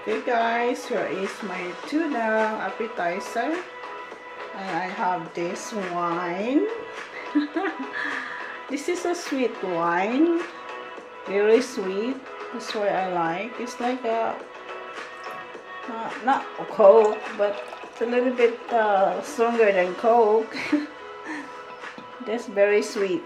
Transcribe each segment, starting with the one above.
Okay guys, here is my tuna appetizer, and I have this wine. This is a sweet wine, very sweet. That's what I like. It's like a not a Coke, but it's a little bit stronger than Coke. That's very sweet.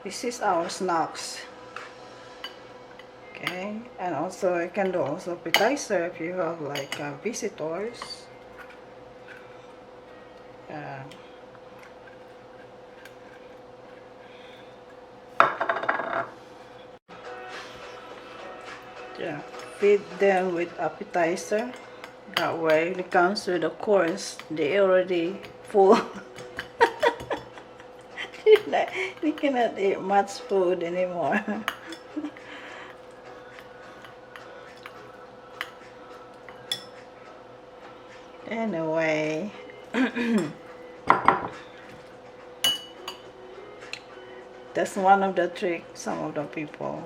This is our snacks. Okay, and also I can do also appetizer if you have like visitors. Yeah, feed them with appetizer. That way, when it comes to the course, they already full. They cannot eat much food anymore. Anyway, that's one of the tricks some of the people.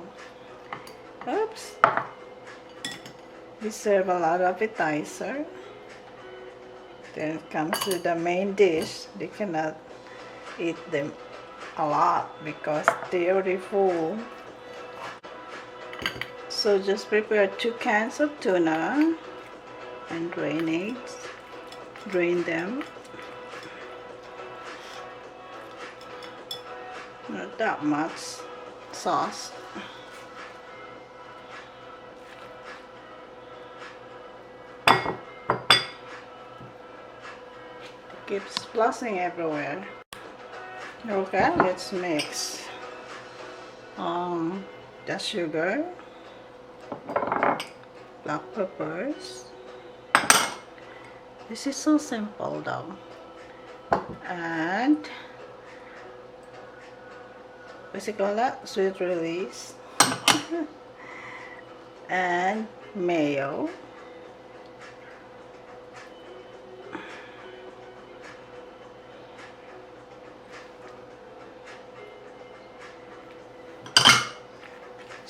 Oops. We serve a lot of appetizer. Then it comes to the main dish. They cannot eat them a lot because they already full. So just prepare 2 cans of tuna and drain them. Not that much sauce. It keeps splashing everywhere. Okay, let's mix the sugar, black peppers. This is so simple though. And what's it called, that? Sweet relish. And mayo.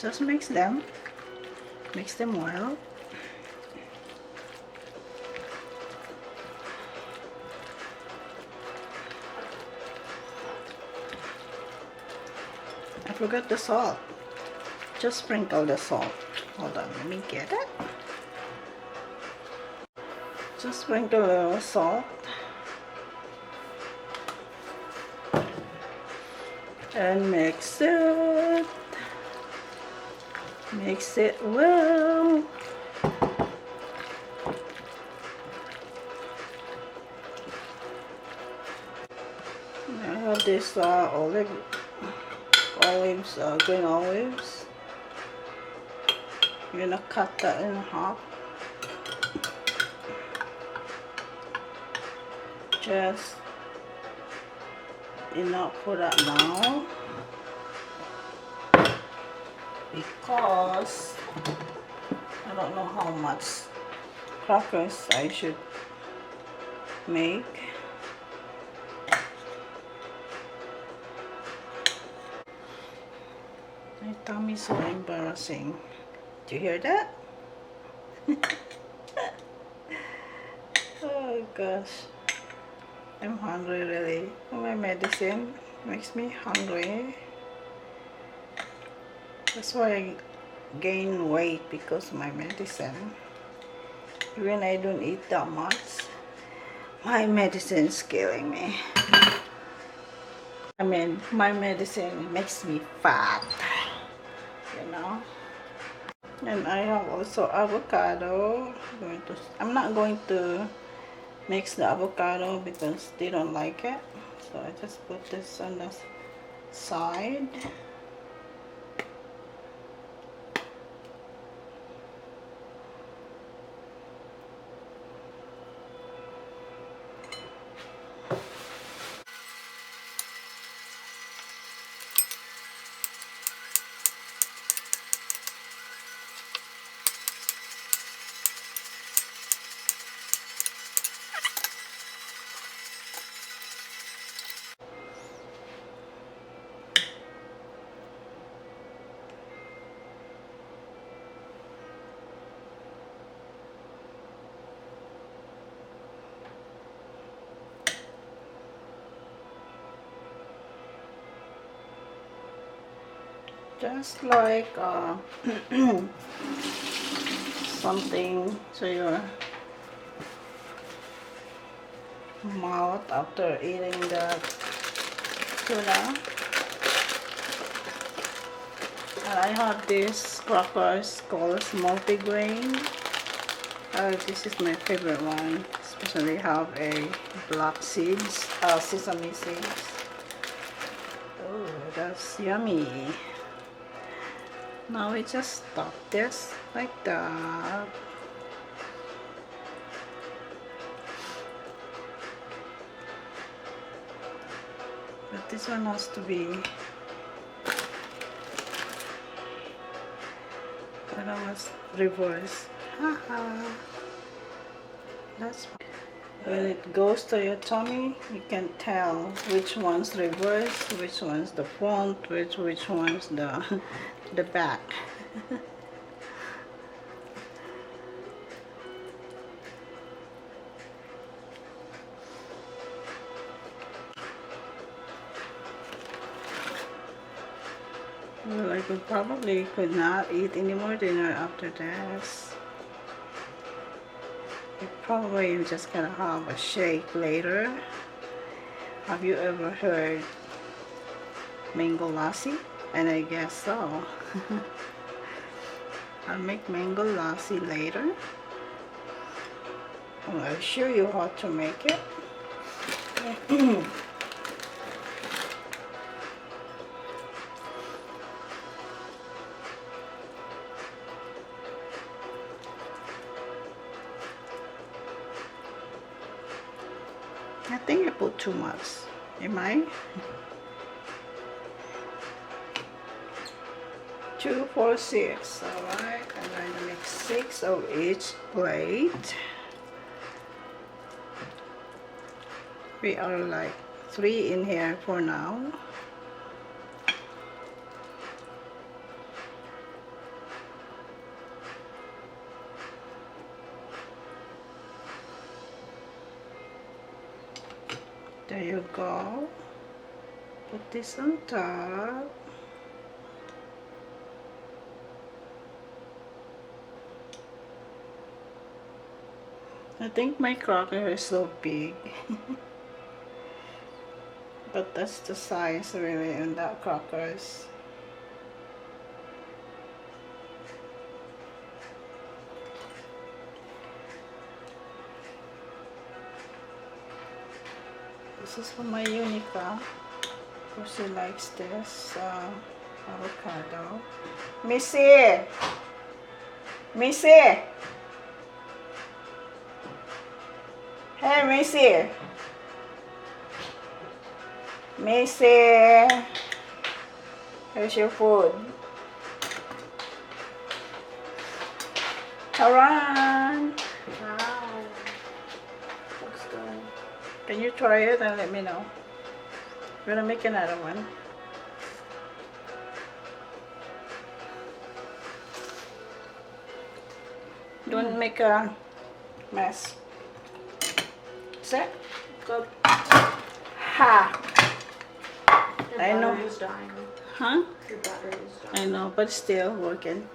Just mix them well. I forgot the salt. Just sprinkle the salt. Hold on, let me get it. Just sprinkle a little salt. And mix it. Mix it well. I have this green olives. I'm gonna cut that in half. Just enough for that now, because I don't know how much crackers I should make. My tummy is so embarrassing. Do you hear that? Oh gosh, I'm hungry really. My medicine makes me hungry. That's why I gain weight, because of my medicine. Even I don't eat that much, my medicine is killing me. I mean, my medicine makes me fat, you know. And I have also avocado. I'm not going to mix the avocado because they don't like it. So I just put this on the side. Just like something to your mouth after eating the tuna. And I have this crackers called multigrain. This is my favorite one, especially have a black seeds, sesame seeds. Oh, that's yummy. Now we just stuff this like that. But this one has to be, I don't know, reverse. Haha. That's when it goes to your tummy, you can tell which one's reverse, which one's the front, which one's the back. Well, I could not eat any more dinner after this. I probably am just gonna have a shake later. Have you ever heard mango lassi? And I guess so. I'll make mango lassi later. I'll show you how to make it. I think I put too much. Am I? 2, 4, 6. Alright, I'm going to make 6 of each plate. We are like 3 in here for now. There you go. Put this on top. I think my cracker is so big. But that's the size really in that crackers. This is for my Unica. Because she likes this avocado. Missy! Missy! Hey, Missy! Missy! Here's your food. Taran! Wow. Looks good. Can you try it and let me know? We're gonna make another one. Don't make a mess. Set? Good. Ha! Your I know. battery is dying. Huh? Your battery is I dying. know, but still working.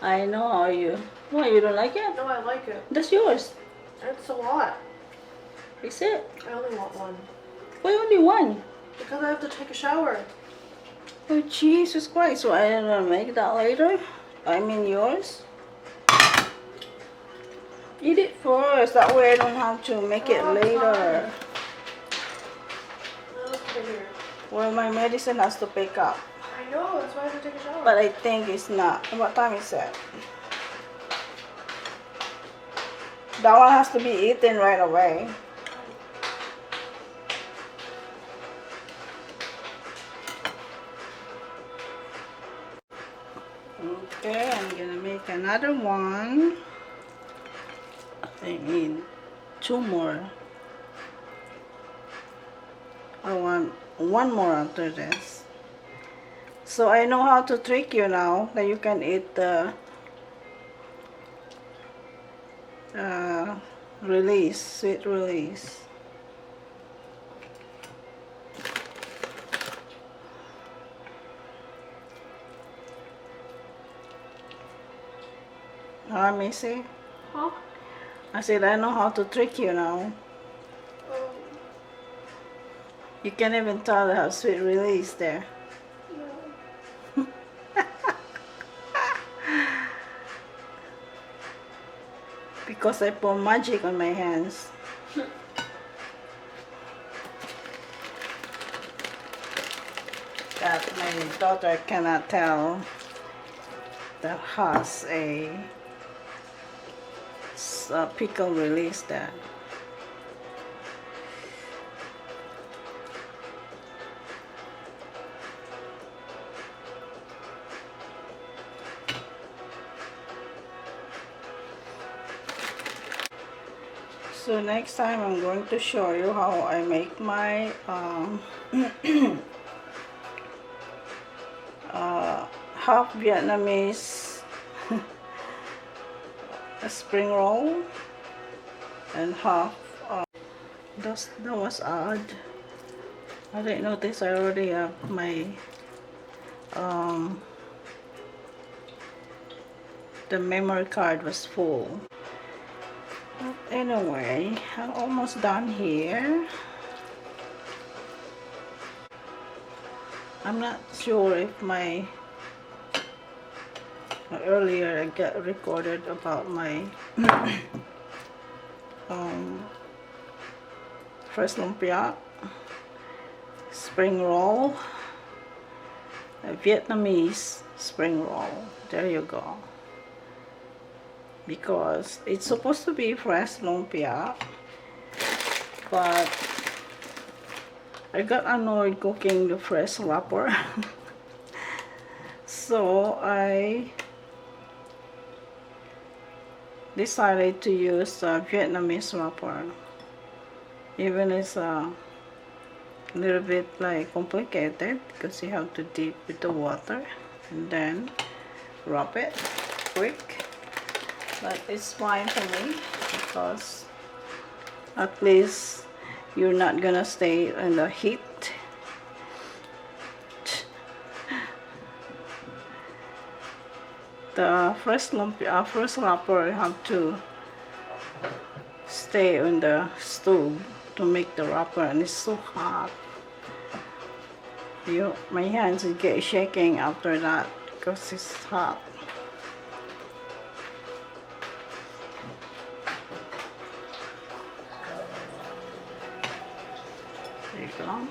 I know how you. Why, you don't like it? No, I like it. That's yours. It's a lot. Is it? I only want one. Why only one? Because I have to take a shower. Oh, Jesus Christ. So I'm gonna make that later? I mean yours? Eat it first. That way I don't have to make it Oh, later. No, let's put it here. Well, my medicine has to pick up. I know, that's why I have to take a shower. But I think it's not. What time is it? That one has to be eaten right away. Okay, I'm gonna make another one. I need 2 more. I want 1 more after this. So I know how to trick you now that you can eat the release, sweet release. Huh, Missy? Huh? I said, I know how to trick you now. Oh, You can't even tell how sweet release there. no. Because I put magic on my hands. That my daughter cannot tell that has a pickle release there. So next time I'm going to show you how I make my half Vietnamese spring roll and half that was odd. I didn't notice I already have my the memory card was full. But anyway, I'm almost done here. I'm not sure if my earlier I got recorded about my first lumpia, spring roll, a Vietnamese spring roll. There you go. Because it's supposed to be fresh lumpia, but I got annoyed cooking the fresh wrapper. So I decided to use a Vietnamese wrapper. Even it's a little bit like complicated because you have to dip with the water and then wrap it quick. But it's fine for me because at least you're not gonna stay in the heat. The first wrapper you have to stay on the stove to make the wrapper, and it's so hot. My hands will get shaking after that because it's hot. There you go.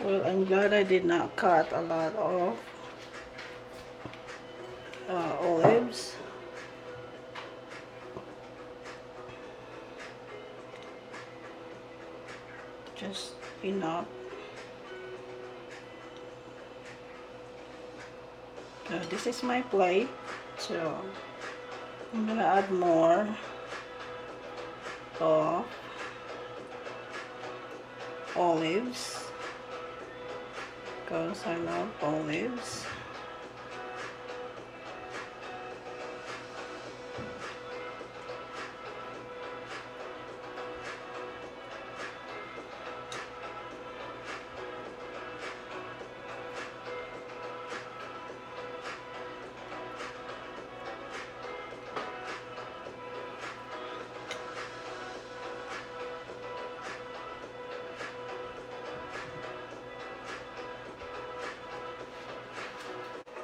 Well, I'm glad I did not cut a lot of olives. Just enough. This is my plate, so I'm gonna add more of olives because I love olives.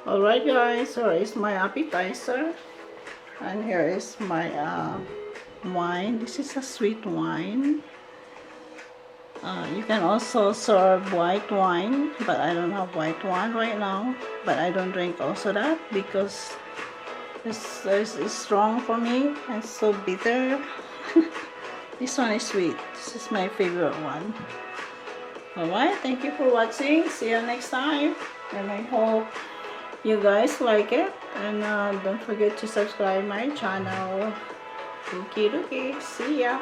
Alright guys, so it's my appetizer, and here is my wine. This is a sweet wine. You can also serve white wine, but I don't have white wine right now. But I don't drink also that because it's strong for me and so bitter. This one is sweet. This is my favorite one. Alright, thank you for watching. See you next time, and I hope you guys like it, and don't forget to subscribe my channel. Okie dokie, see ya.